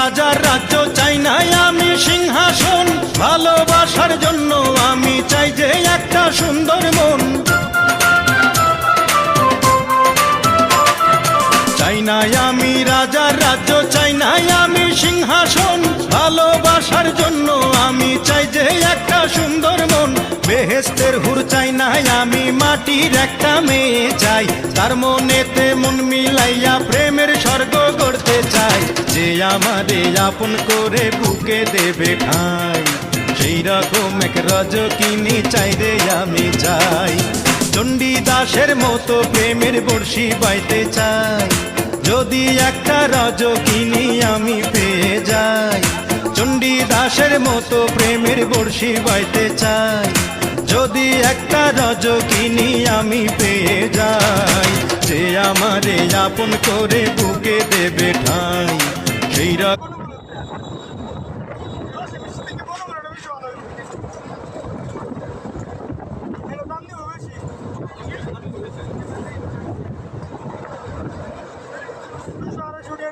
রাজার রাজ্য চাই না আমি সিংহাসন, ভালোবাসার জন্য আমি চাই যে একটা সুন্দর মন। চাই না আমি রাজার রাজ্য, চাই না আমি সিংহাসন, ভালোবাসার জন্য আমি চাই যে একটা সুন্দর মন। বেহেশতের হুর চাই না আমি, মাটির একটা মেয়ে চাই, তার মনেতে মন মিলাইয়া প্রেমের স্বর্গ গড়তে চাই। যে আমারে আপন করে বুকে দেবে ঠাঁই, সেই রকম এক রজকিনী চাই রে আমি চাই। চণ্ডীদাসের মতো প্রেমের বর্ষি বাইতে চাই, যদি একটা রজকিনী আমি পেয়ে যাই। চণ্ডীদাসের মতো প্রেমের বর্ষি বাইতে চাই, যদি একটা রজকিনী আমি পেয়ে যাই। যে আমারে আপন করে বুকে দেবে ঠাঁই, সেই রকম সারা ছড়িয়ে